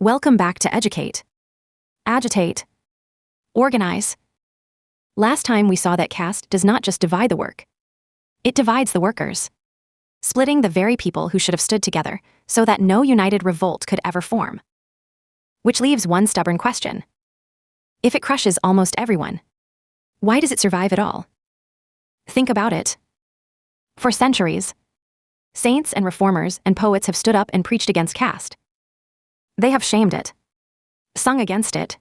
Welcome back to Educate, Agitate, Organize. Last time we saw that caste does not just divide the work. It divides the workers, splitting the very people who should have stood together so that no united revolt could ever form. Which leaves one stubborn question. If it crushes almost everyone, why does it survive at all? Think about it. For centuries, saints and reformers and poets have stood up and preached against caste. They have shamed it, sung against it,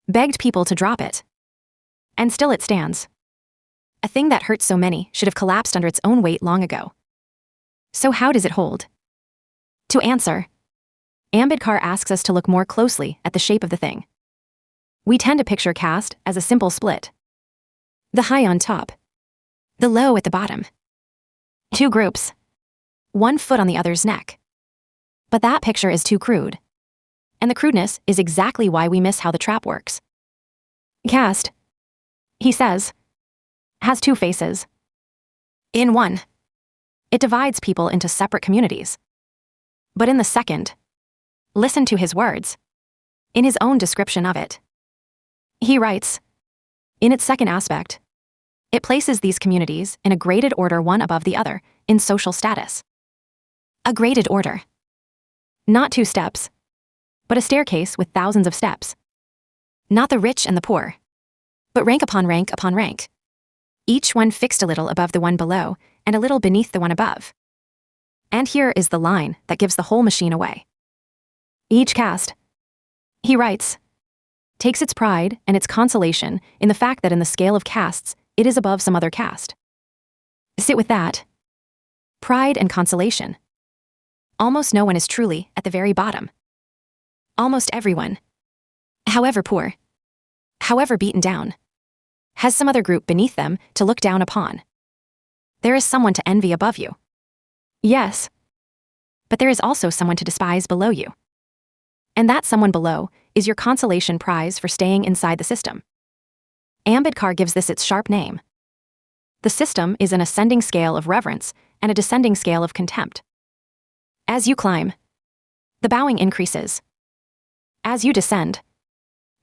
begged people to drop it. And still it stands. A thing that hurts so many should have collapsed under its own weight long ago. So how does it hold? To answer, Ambedkar asks us to look more closely at the shape of the thing. We tend to picture caste as a simple split. The high on top, the low at the bottom. Two groups, one foot on the other's neck. But that picture is too crude. And the crudeness is exactly why we miss how the trap works. Caste, he says, has two faces. In one, it divides people into separate communities. But in the second, listen to his words. In his own description of it, he writes, in its second aspect, it places these communities in a graded order one above the other in social status. A graded order. Not two steps, but a staircase with thousands of steps. Not the rich and the poor, but rank upon rank upon rank. Each one fixed a little above the one below and a little beneath the one above. And here is the line that gives the whole machine away. Each caste, he writes, takes its pride and its consolation in the fact that in the scale of castes, it is above some other caste. Sit with that. Pride and consolation. Almost no one is truly at the very bottom. Almost everyone, however poor, however beaten down, has some other group beneath them to look down upon. There is someone to envy above you. Yes, but there is also someone to despise below you. And that someone below is your consolation prize for staying inside the system. Ambedkar gives this its sharp name. The system is an ascending scale of reverence and a descending scale of contempt. As you climb, the bowing increases. As you descend,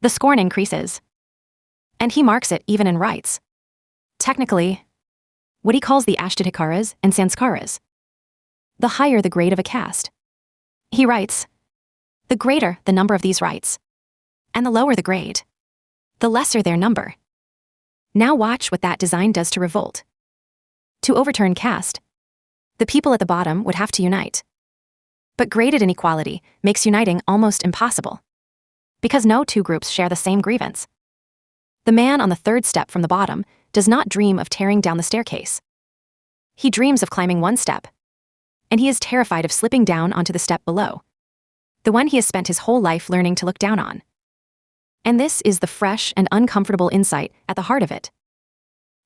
the scorn increases. And he marks it even in rites. Technically, what he calls the ashtadhikaras and sanskaras. The higher the grade of a caste. He writes, the greater the number of these rites, and the lower the grade, the lesser their number. Now watch what that design does to revolt. To overturn caste, the people at the bottom would have to unite. But graded inequality makes uniting almost impossible. Because no two groups share the same grievance. The man on the third step from the bottom does not dream of tearing down the staircase. He dreams of climbing one step. And he is terrified of slipping down onto the step below. The one he has spent his whole life learning to look down on. And this is the fresh and uncomfortable insight at the heart of it.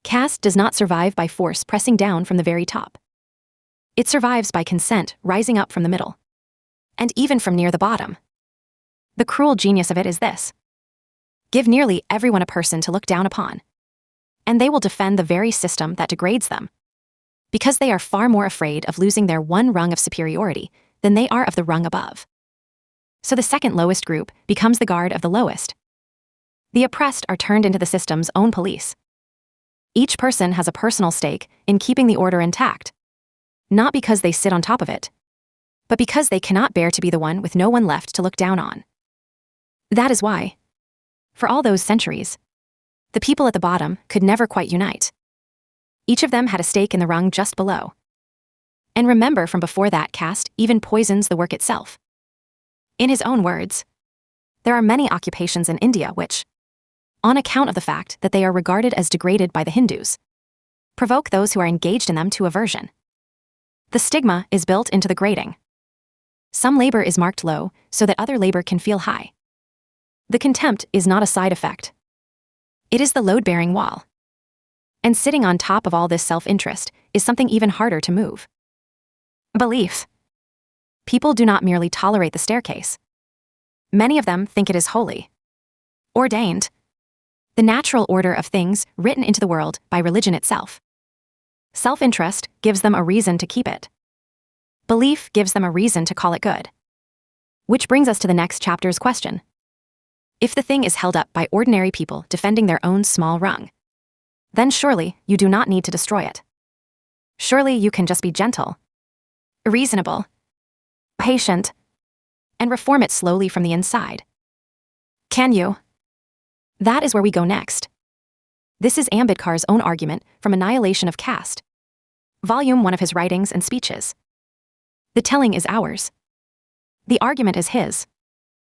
Caste does not survive by force pressing down from the very top. It survives by consent rising up from the middle. And even from near the bottom. The cruel genius of it is this. Give nearly everyone a person to look down upon. And they will defend the very system that degrades them. Because they are far more afraid of losing their one rung of superiority than they are of the rung above. So the second lowest group becomes the guard of the lowest. The oppressed are turned into the system's own police. Each person has a personal stake in keeping the order intact. Not because they sit on top of it, but because they cannot bear to be the one with no one left to look down on. That is why, for all those centuries, the people at the bottom could never quite unite. Each of them had a stake in the rung just below. And remember from before that caste even poisons the work itself. In his own words, there are many occupations in India which, on account of the fact that they are regarded as degraded by the Hindus, provoke those who are engaged in them to aversion. The stigma is built into the grading. Some labor is marked low so that other labor can feel high. The contempt is not a side effect. It is the load-bearing wall. And sitting on top of all this self-interest is something even harder to move. Belief. People do not merely tolerate the staircase. Many of them think it is holy. Ordained. The natural order of things written into the world by religion itself. Self-interest gives them a reason to keep it. Belief gives them a reason to call it good. Which brings us to the next chapter's question. If the thing is held up by ordinary people defending their own small rung, then surely you do not need to destroy it. Surely you can just be gentle, reasonable, patient, and reform it slowly from the inside. Can you? That is where we go next. This is Ambedkar's own argument from Annihilation of Caste, Volume 1 of his writings and speeches. The telling is ours. The argument is his.